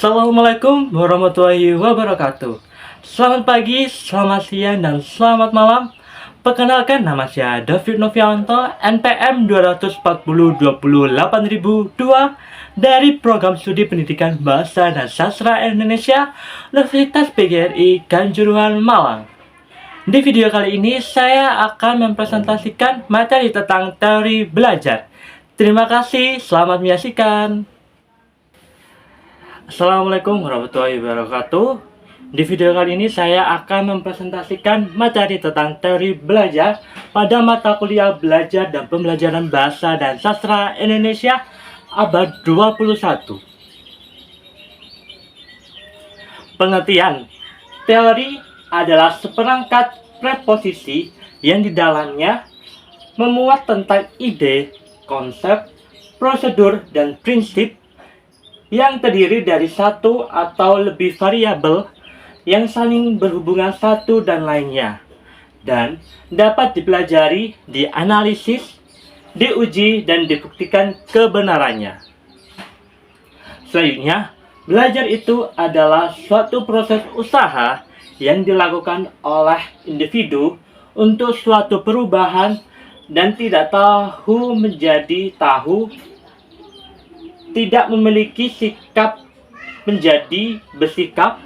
Assalamualaikum warahmatullahi wabarakatuh. Selamat pagi, selamat siang, dan selamat malam. Perkenalkan, nama saya David Novianto, NPM 240-28002 dari Program Studi Pendidikan Bahasa dan Sastra Indonesia, Universitas PGRI Kanjuruhan, Malang. Di video kali ini, saya akan mempresentasikan materi tentang teori belajar. Terima kasih, selamat menyaksikan. Assalamualaikum warahmatullahi wabarakatuh. Di video kali ini saya akan mempresentasikan materi tentang teori belajar pada mata kuliah belajar dan pembelajaran bahasa dan sastra Indonesia abad 21. Pengertian: teori adalah seperangkat preposisi yang di dalamnya memuat tentang ide, konsep, prosedur, dan prinsip yang terdiri dari satu atau lebih variabel yang saling berhubungan satu dan lainnya, dan dapat dipelajari, dianalisis, diuji, dan dibuktikan kebenarannya. Selanjutnya, belajar itu adalah suatu proses usaha yang dilakukan oleh individu untuk suatu perubahan dan tidak tahu menjadi tahu, tidak memiliki sikap menjadi bersikap,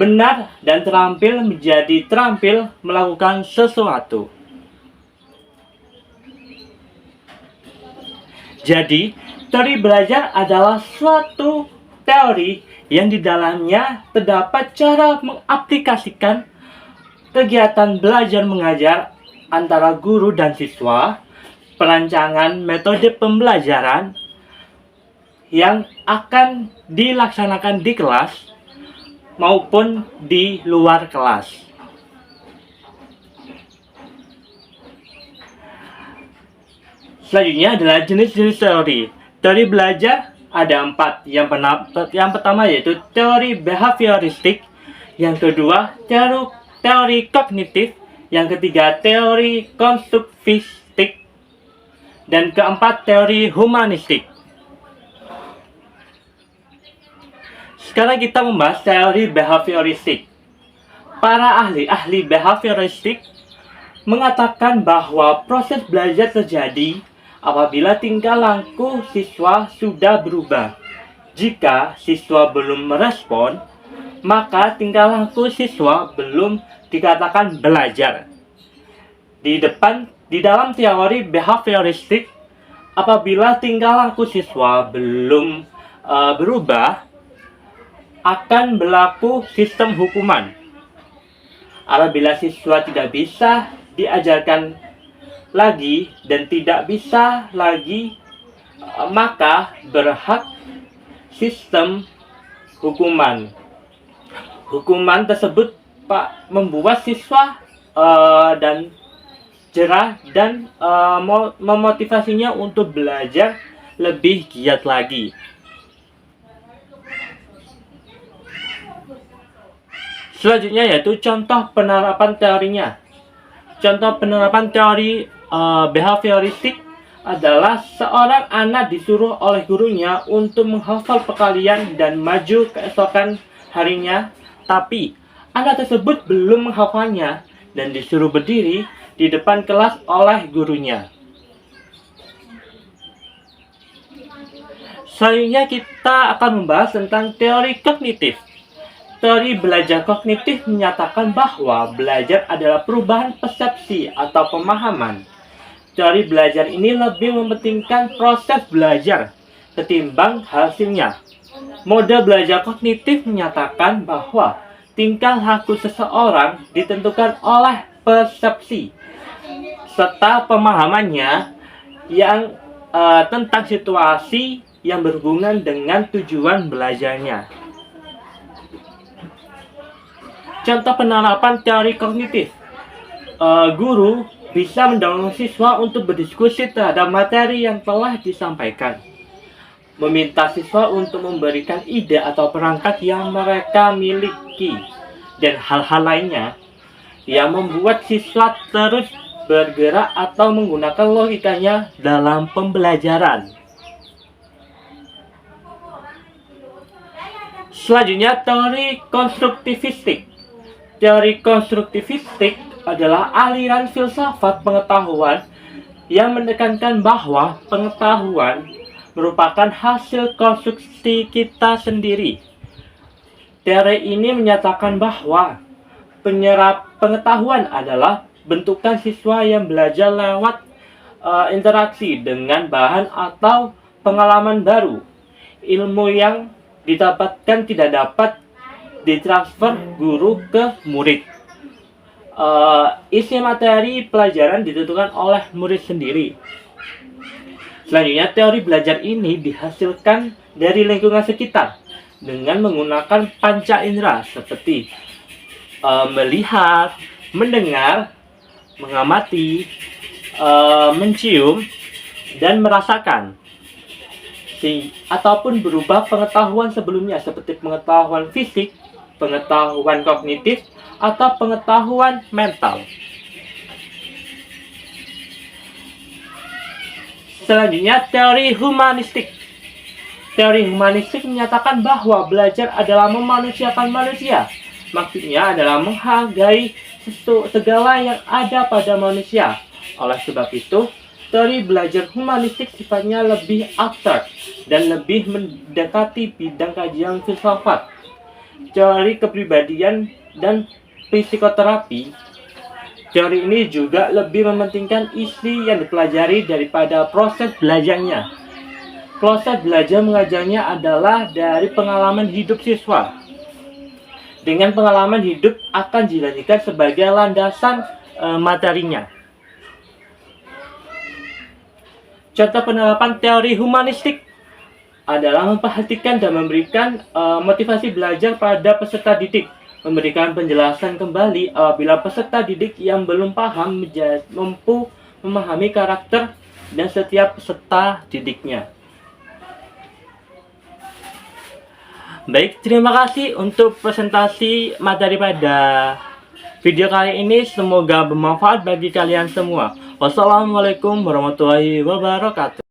benar dan terampil menjadi terampil melakukan sesuatu. Jadi, teori belajar adalah suatu teori yang di dalamnya terdapat cara mengaplikasikan kegiatan belajar mengajar antara guru dan siswa, perancangan metode pembelajaran yang akan dilaksanakan di kelas maupun di luar kelas. Selanjutnya adalah jenis-jenis teori. Teori belajar ada 4. Yang pertama yaitu teori behavioristik, yang kedua teori kognitif, yang ketiga teori konstruktivistik, dan keempat teori humanistik. Sekarang kita membahas teori behavioristik. Para ahli behavioristik mengatakan bahwa proses belajar terjadi apabila tingkah laku siswa sudah berubah. Jika siswa belum merespon, maka tingkah laku siswa belum dikatakan belajar. Di dalam teori behavioristik, apabila tingkah laku siswa belum berubah, akan berlaku sistem hukuman. Apabila siswa tidak bisa diajarkan lagi dan tidak bisa lagi, maka berhak sistem hukuman. Hukuman tersebut membuat siswa dan jerah dan memotivasinya untuk belajar lebih giat lagi. Selanjutnya yaitu contoh penerapan teorinya. Contoh penerapan teori behavioristik adalah seorang anak disuruh oleh gurunya untuk menghafal perkalian dan maju keesokan harinya, tapi anak tersebut belum menghafalnya dan disuruh berdiri di depan kelas oleh gurunya. Selanjutnya kita akan membahas tentang teori kognitif. Teori belajar kognitif menyatakan bahwa belajar adalah perubahan persepsi atau pemahaman. Teori belajar ini lebih mementingkan proses belajar ketimbang hasilnya. Model belajar kognitif menyatakan bahwa tingkah laku seseorang ditentukan oleh persepsi serta pemahamannya yang tentang situasi yang berhubungan dengan tujuan belajarnya. Contoh penerapan teori kognitif. Guru bisa mendorong siswa untuk berdiskusi terhadap materi yang telah disampaikan. Meminta siswa untuk memberikan ide atau perangkat yang mereka miliki. Dan hal-hal lainnya yang membuat siswa terus bergerak atau menggunakan logikanya dalam pembelajaran. Selanjutnya, teori konstruktivistik. Teori konstruktivistik adalah aliran filsafat pengetahuan yang menekankan bahwa pengetahuan merupakan hasil konstruksi kita sendiri. Teori ini menyatakan bahwa penyerap pengetahuan adalah bentukan siswa yang belajar lewat interaksi dengan bahan atau pengalaman baru. Ilmu yang didapatkan tidak dapat ditransfer guru ke murid. Isi materi pelajaran ditentukan oleh murid sendiri. Selanjutnya, teori belajar ini dihasilkan dari lingkungan sekitar dengan menggunakan panca indera seperti melihat, mendengar, mengamati, mencium, dan merasakan. Ataupun berubah pengetahuan sebelumnya seperti pengetahuan fisik, pengetahuan kognitif, atau pengetahuan mental. Selanjutnya, teori humanistik. Teori humanistik menyatakan bahwa belajar adalah memanusiakan manusia. Maksudnya adalah menghargai segala yang ada pada manusia. Oleh sebab itu, teori belajar humanistik sifatnya lebih abstrak dan lebih mendekati bidang kajian filsafat. Teori kepribadian dan psikoterapi. Teori ini juga lebih mementingkan isi yang dipelajari daripada proses belajarnya. Proses belajar mengajarnya adalah dari pengalaman hidup siswa. Dengan pengalaman hidup akan dijadikan sebagai landasan materinya. Contoh penerapan teori humanistik adalah memperhatikan dan memberikan motivasi belajar pada peserta didik, memberikan penjelasan kembali apabila peserta didik yang belum paham mampu memahami karakter dan setiap peserta didiknya. Baik, terima kasih untuk presentasi materi pada video kali ini. Semoga bermanfaat bagi kalian semua. Wassalamualaikum warahmatullahi wabarakatuh.